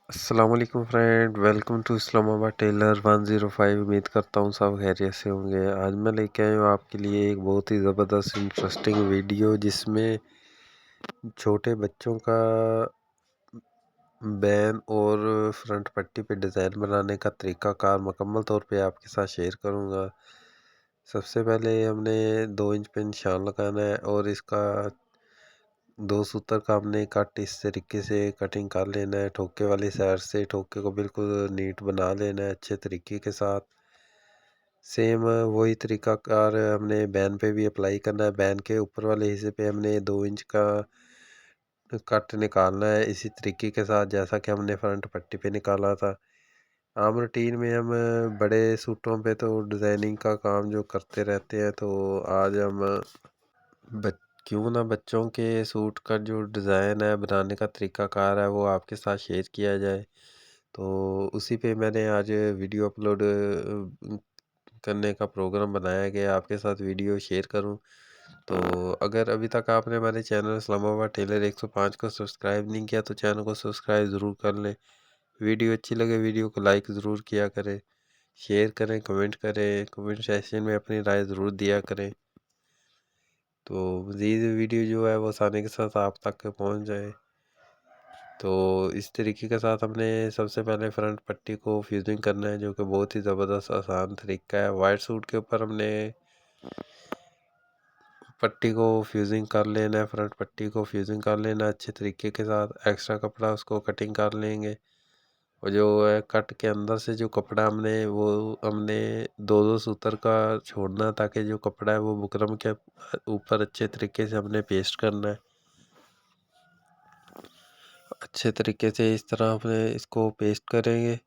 अस्सलाम वालेकुम friend, welcome to Islamabad tailor 105। उम्मीद करता हूँ सब खैरियत से होंगे। आज मैं लेके आया हूँ आपके लिए एक बहुत ही ज़बरदस्त इंटरेस्टिंग वीडियो, जिसमें छोटे बच्चों का बैन और फ्रंट पट्टी पे डिज़ाइन बनाने का तरीक़ाकार मुकम्मल तौर पे आपके साथ शेयर करूँगा। सबसे पहले हमने 2 इंच पे निशान लगाना है और इसका 2 सूत्र का हमने कट इस तरीके से कटिंग कर लेना है। ठोके वाली साइड से ठोके को बिल्कुल नीट बना लेना है अच्छे तरीके के साथ। सेम वही तरीक़ाकार हमने बैन पे भी अप्लाई करना है। बैन के ऊपर वाले हिस्से पे हमने 2 इंच का कट निकालना है इसी तरीके के साथ, जैसा कि हमने फ्रंट पट्टी पे निकाला था। आम रूटीन में हम बड़े सूटों पे तो डिज़ाइनिंग का काम जो करते रहते हैं, तो आज हम क्यों ना बच्चों के सूट का जो डिज़ाइन है बनाने का तरीक़ाकार है वो आपके साथ शेयर किया जाए। तो उसी पे मैंने आज वीडियो अपलोड करने का प्रोग्राम बनाया गया, आपके साथ वीडियो शेयर करूं। तो अगर अभी तक आपने हमारे चैनल इस्लामाबाद टेलर 105 को सब्सक्राइब नहीं किया तो चैनल को सब्सक्राइब ज़रूर कर लें। वीडियो अच्छी लगे वीडियो को लाइक ज़रूर किया करें, शेयर करें, कमेंट करें सेक्शन में अपनी राय ज़रूर दिया करें। तो मज़ीद वीडियो जो है वो आसानी के साथ आप तक पहुंच जाए। तो इस तरीके के साथ हमने सबसे पहले फ्रंट पट्टी को फ्यूजिंग करना है, जो कि बहुत ही ज़बरदस्त आसान तरीका है। वाइट सूट के ऊपर हमने पट्टी को फ्यूजिंग कर लेना है, फ्रंट पट्टी को फ्यूजिंग कर लेना है अच्छे तरीके के साथ। एक्स्ट्रा कपड़ा उसको कटिंग कर लेंगे और जो है कट के अंदर से जो कपड़ा हमने दो दो सूत्र का छोड़ना, ताकि जो कपड़ा है वो बुकरम के ऊपर अच्छे तरीके से हमने पेस्ट करना है। अच्छे तरीके से इस तरह हमने इसको पेस्ट करेंगे,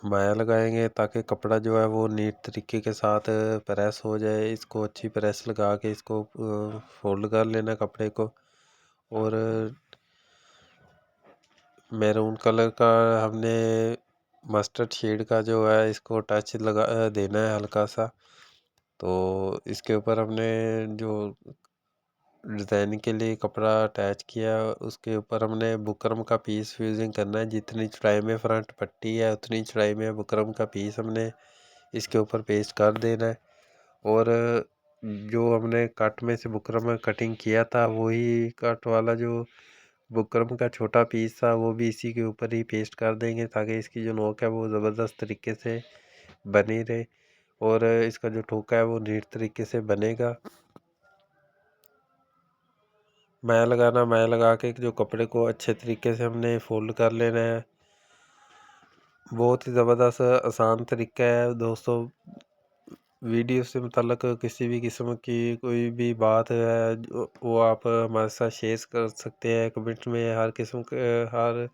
माया लगाएंगे ताकि कपड़ा जो है वो नीट तरीके के साथ प्रेस हो जाए। इसको अच्छी प्रेस लगा के इसको फोल्ड कर लेना कपड़े को। और मैरून कलर का हमने मस्टर्ड शेड का जो है इसको टच लगा देना है हल्का सा। तो इसके ऊपर हमने जो डिज़ाइनिंग के लिए कपड़ा अटैच किया उसके ऊपर हमने बुकरम का पीस फ्यूजिंग करना है। जितनी चौड़ाई में फ्रंट पट्टी है उतनी चौड़ाई में बुकरम का पीस हमने इसके ऊपर पेस्ट कर देना है। और जो हमने कट में से बुकरम में कटिंग किया था वही कट वाला जो बुकरम का छोटा पीस था वो भी इसी के ऊपर ही पेस्ट कर देंगे, ताकि इसकी जो नोक है वो ज़बरदस्त तरीके से बनी रहे और इसका जो ठोका है वो नीट तरीके से बनेगा। माया लगा के जो कपड़े को अच्छे तरीके से हमने फोल्ड कर लेना है। बहुत ही ज़बरदस्त आसान तरीका है दोस्तों। वीडियो से मुतल्लक किसी भी किस्म की कोई भी बात है वो आप हमारे साथ शेयर कर सकते हैं कमेंट में। हर किस्म के हर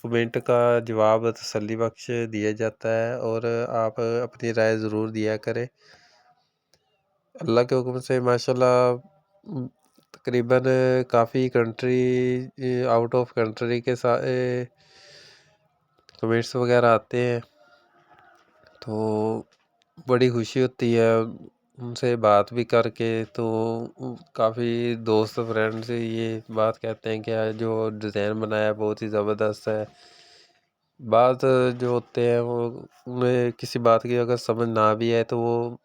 कमेंट का जवाब तसल्ली बख्श दिया जाता है और आप अपनी राय ज़रूर दिया करें। अल्लाह के हुक्म से माशाल्लाह तकरीबन काफ़ी कंट्री आउट ऑफ कंट्री के साथ कमेंट्स वगैरह आते हैं, तो बड़ी खुशी होती है उनसे बात भी करके। तो काफ़ी दोस्त फ्रेंड्स ये बात कहते हैं कि यार जो डिज़ाइन बनाया बहुत ही ज़बरदस्त है। बात जो होते हैं वो उन्हें किसी बात की अगर समझ ना भी आए तो वो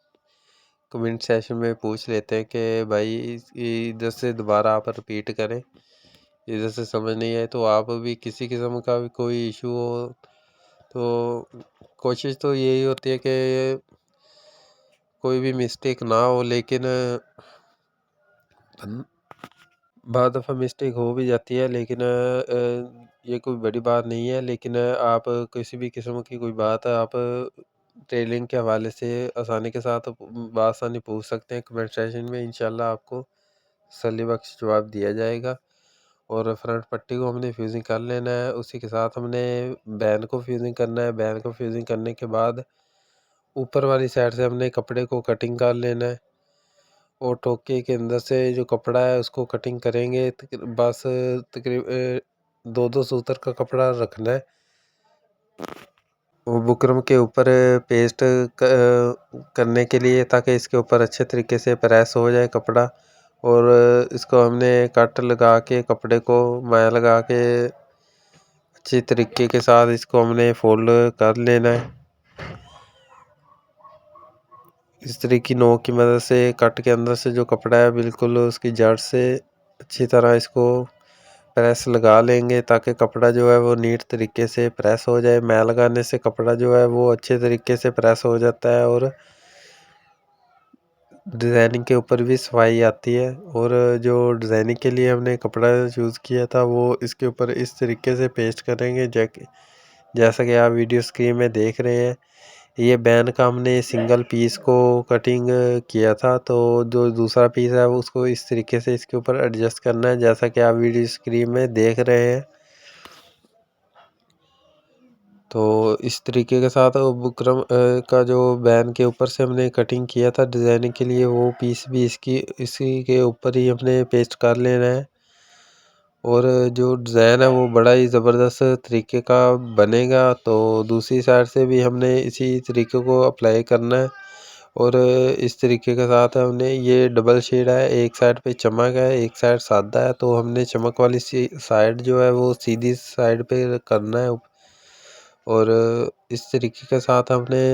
कमेंट सेशन में पूछ लेते हैं कि भाई इधर से दोबारा आप रिपीट करें, इधर से समझ नहीं आए। तो आप भी किसी किस्म का भी कोई इशू हो तो कोशिश तो यही होती है कि कोई भी मिस्टेक ना हो, लेकिन बहुत दफ़ा मिस्टेक हो भी जाती है, लेकिन ये कोई बड़ी बात नहीं है। लेकिन आप किसी भी किस्म की कोई बात आप टेलरिंग के हवाले से आसानी के साथ बआसानी पूछ सकते हैं कमेंट सेशन में। इंशाल्लाह आपको तसल्ली बख्श जवाब दिया जाएगा। और फ्रंट पट्टी को हमने फ्यूजिंग कर लेना है, उसी के साथ हमने बैन को फ्यूजिंग करना है। बैन को फ्यूजिंग करने के बाद ऊपर वाली साइड से हमने कपड़े को कटिंग कर लेना है और ठोके के अंदर से जो कपड़ा है उसको कटिंग करेंगे। बस तकरीब दो दो सूत्र का कपड़ा रखना है वो बुकरम के ऊपर पेस्ट करने के लिए, ताकि इसके ऊपर अच्छे तरीके से प्रेस हो जाए कपड़ा। और इसको हमने कट लगा के कपड़े को माया लगा के 2 इंच पे निशान लगाना है। 2 इंच पे निशान लगाने के बाद हमने 2 इंच का कपड़ा जो है वो कटिंग कर लेना है। अच्छी तरीके के साथ इसको हमने फोल्ड कर लेना है। इस तरह की नोक की मदद से कट के अंदर से जो कपड़ा है बिल्कुल उसकी जड़ से अच्छी तरह इसको प्रेस लगा लेंगे, ताकि कपड़ा जो है वो नीट तरीके से प्रेस हो जाए। मैल लगाने से कपड़ा जो है वो अच्छे तरीके से प्रेस हो जाता है और डिज़ाइनिंग के ऊपर भी सफाई आती है। और जो डिज़ाइनिंग के लिए हमने कपड़ा यूज़ किया था वो इसके ऊपर इस तरीके से पेस्ट करेंगे जैसा कि आप वीडियो स्क्रीन में देख रहे हैं। ये बैन का हमने सिंगल पीस को कटिंग किया था, तो जो दूसरा पीस है उसको इस तरीके से इसके ऊपर एडजस्ट करना है, जैसा कि आप वीडियो स्क्रीन में देख रहे हैं। तो इस तरीके के साथ बुकरम का जो बैन के ऊपर से हमने कटिंग किया था डिज़ाइनिंग के लिए, वो पीस भी इसी के ऊपर ही हमने पेस्ट कर लेना है। और जो डिज़ाइन है वो बड़ा ही ज़बरदस्त तरीके का बनेगा। तो दूसरी साइड से भी हमने इसी तरीके को अप्लाई करना है। और इस तरीके के साथ हमने ये डबल शेड है, एक साइड पे चमक है, एक साइड सादा है, तो हमने चमक वाली साइड जो है वो सीधी साइड पे करना है। और इस तरीके के साथ हमने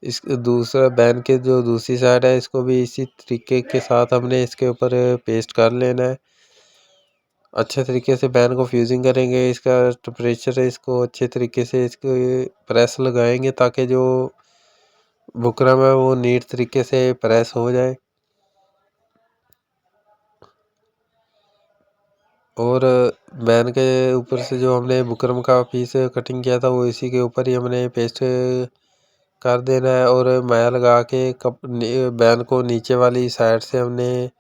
इस दूसरा बैन के जो दूसरी साइड है इसको भी इसी तरीके के साथ हमने इसके ऊपर पेस्ट कर लेना है। अच्छे तरीके से बैन को फ्यूजिंग करेंगे, इसका टेम्परेचर है इसको अच्छे तरीके से इसको प्रेस लगाएंगे, ताकि जो बुकरम है वो नीट तरीके से प्रेस हो जाए। और बैन के ऊपर से जो हमने बुकरम का पीस कटिंग किया था वो इसी के ऊपर ही हमने पेस्ट कर देना है। और माया लगा के बैन को नीचे वाली साइड से हमने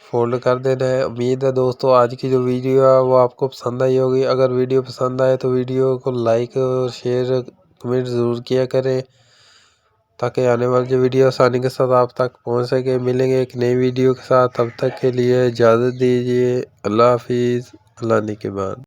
फोल्ड कर देना है। उम्मीद है दोस्तों आज की जो वीडियो है वो आपको पसंद आई होगी। अगर वीडियो पसंद आए तो वीडियो को लाइक और शेयर कमेंट ज़रूर किया करें, ताकि आने वाली जो वीडियो आसानी के साथ आप तक पहुंच सके। मिलेंगे एक नई वीडियो के साथ, तब तक के लिए इजाज़त दीजिए। अल्लाह हाफिज़। अल्लाह निगहबान।